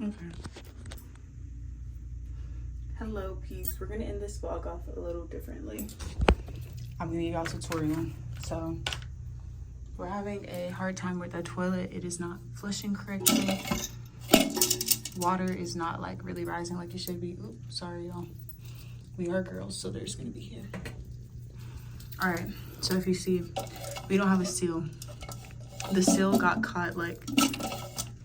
Okay. Hello, peeps. We're gonna end this vlog off a little differently. I'm gonna give y'all a tutorial. So we're having a hard time with the toilet. It is not flushing correctly. Water is not like really rising like it should be. Oops, sorry y'all. We are girls, so there's gonna be here. All right, so if you see, we don't have a seal. The seal got caught like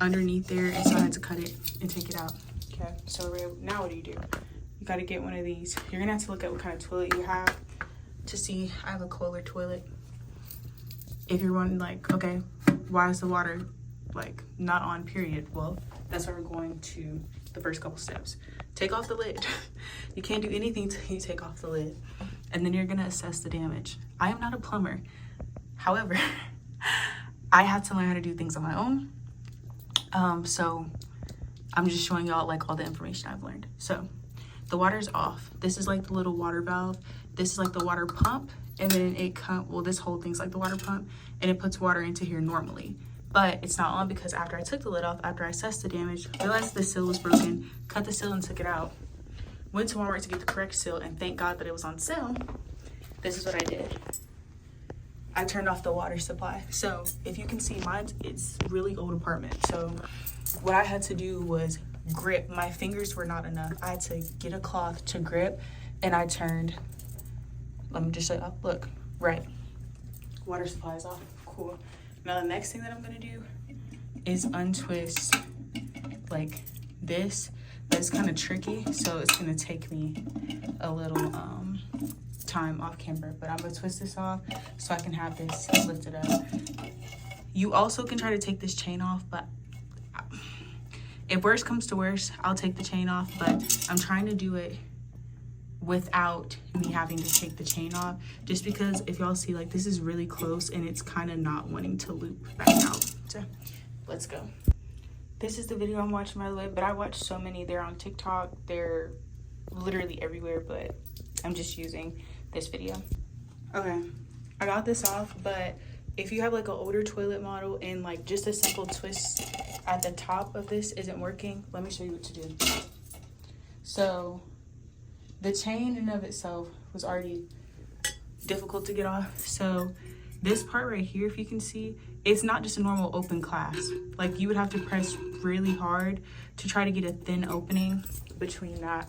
underneath there, and so I had to cut it and take it out. Okay, so now what do? You gotta get one of these. You're gonna have to look at what kind of toilet you have to see. I have a Kohler toilet. If you're wondering like, okay, why is the water like not on, period? Well, that's why we're going to the first couple steps. Take off the lid. You can't do anything till you take off the lid. And then you're gonna assess the damage. I am not a plumber. However, I had to learn how to do things on my own. So I'm just showing y'all like all the information I've learned. So the water's off. This is like the little water valve. This is like the water pump. And then this whole thing's like the water pump, and it puts water into here normally. But it's not on because after I took the lid off, after I assessed the damage, realized the seal was broken, cut the seal and took it out. Went to Walmart to get the correct seal, and thank God that it was on sale. This is what I did. I turned off the water supply. So if you can see mine, it's really old apartment. So what I had to do was grip. My fingers were not enough. I had to get a cloth to grip, and I turned, let me just show you, look, right. Water supply is off, cool. Now the next thing that I'm gonna do is untwist like this, but it's kind of tricky, so it's gonna take me a little time off camera, but I'm gonna twist this off so I can have this lifted up. You also can try to take this chain off, but if worse comes to worse, I'll take the chain off, but I'm trying to do it without me having to take the chain off, just because if y'all see, like, this is really close and it's kind of not wanting to loop back out. So let's go. This is the video I'm watching, by the way, but I watch so many. They're on TikTok, they're literally everywhere, but I'm just using this video. Okay, I got this off, but if you have like an older toilet model and like just a simple twist at the top of this isn't working, let me show you what to do. So the chain in of itself was already difficult to get off. So this part right here, if you can see, it's not just a normal open clasp. Like, you would have to press really hard to try to get a thin opening between that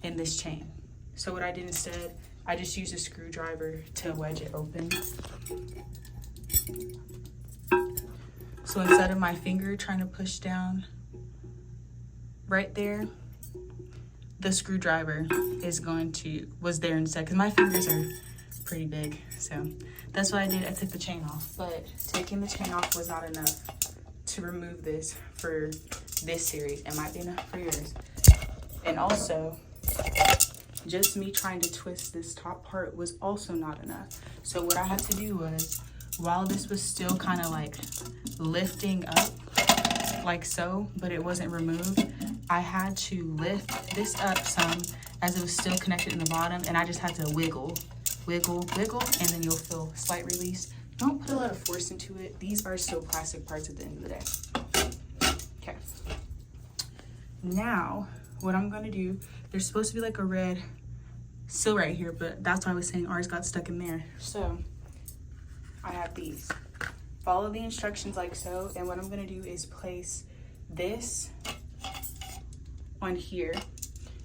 and this chain. So what I did instead, I just used a screwdriver to wedge it open. So instead of my finger trying to push down right there, the screwdriver was there instead, because my fingers are pretty big. So that's what I did. I took the chain off, but taking the chain off was not enough to remove this for this series. It might be enough for yours. And also, just me trying to twist this top part was also not enough. So what I had to do was, while this was still kind of like lifting up like so, but it wasn't removed, I had to lift this up some as it was still connected in the bottom, and I just had to wiggle, and then you'll feel a slight release. Don't put a lot of force into it. These are still plastic parts at the end of the day. Okay. Now, what I'm gonna do, there's supposed to be like a red seal right here, but that's why I was saying ours got stuck in there. So I have these. Follow the instructions like so, and what I'm gonna do is place this on here,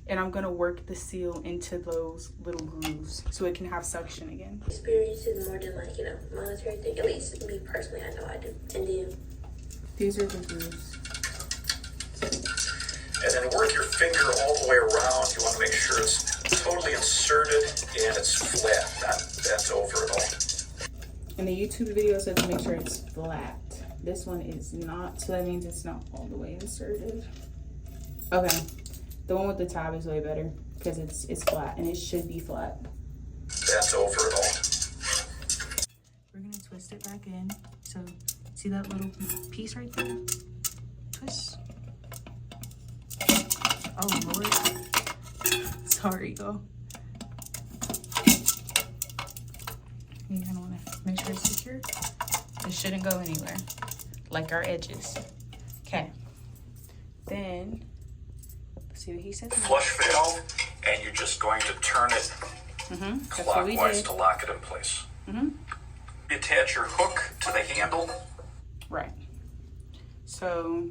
and I'm gonna work the seal into those little grooves so it can have suction again. Experience is more than like, monetary thing. At least me personally, I know I do. And then these are the grooves. And then work your finger all the way around. You want to make sure it's totally inserted and it's flat, not bent over at all. In the YouTube video, it said to make sure it's flat. This one is not, so that means it's not all the way inserted. Okay, the one with the tab is way better because it's flat, and it should be flat. Bent over at all. We're gonna twist it back in. So see that little piece right there? Twist. Oh Lord. Sorry, y'all. You're gonna wanna make sure it's secure. It shouldn't go anywhere, like our edges. Okay. then, let's see what he says. Flush valve, and you're just going to turn it That's what we clockwise did. to lock it in place. You attach your hook to the handle. Right. So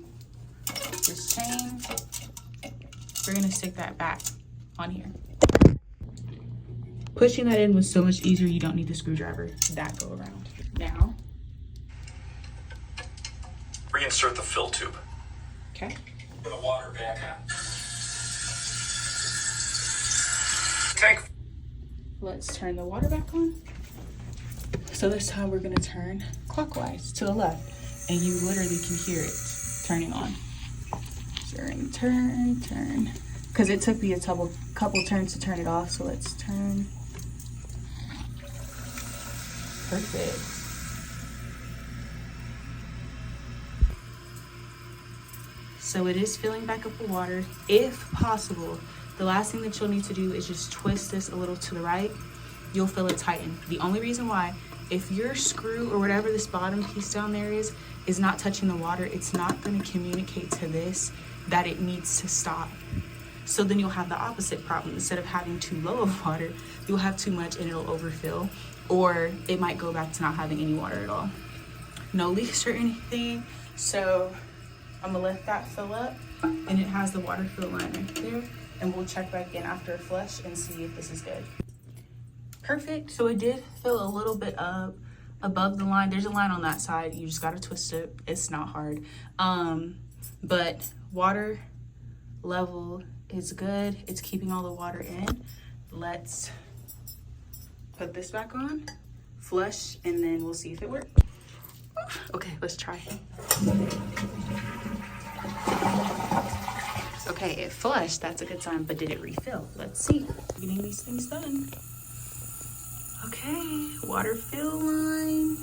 this chain, we're gonna stick that back on here. Pushing that in was so much easier. You don't need the screwdriver that go around. Now, Reinsert the fill tube. okay. Put the water back on. Tank. Let's turn the water back on. So this time we're gonna turn clockwise to the left, and you literally can hear it turning on. So we're gonna turn, because it took me a couple turns to turn it off. So let's turn. Perfect. So it is filling back up with water. If possible, the last thing that you'll need to do is just twist this a little to the right. You'll feel it tighten. The only reason why, if your screw or whatever this bottom piece down there is not touching the water, it's not going to communicate to this that it needs to stop. So then you'll have the opposite problem. Instead of having too low of water, you'll have too much and it'll overfill, or it might go back to not having any water at all. No leaks or anything. So I'm gonna let that fill up, and it has the water fill line right there, and we'll check back in after a flush and see if this is good. Perfect. So it did fill a little bit up above the line. There's a line on that side. You just gotta twist it. It's not hard. But water level is good. It's keeping all the water in. Let's put this back on, flush, and then we'll see if it works. Okay, let's try. Okay, it flushed. That's a good sign, but did it refill? Let's see. Getting these things done. Okay, water fill line.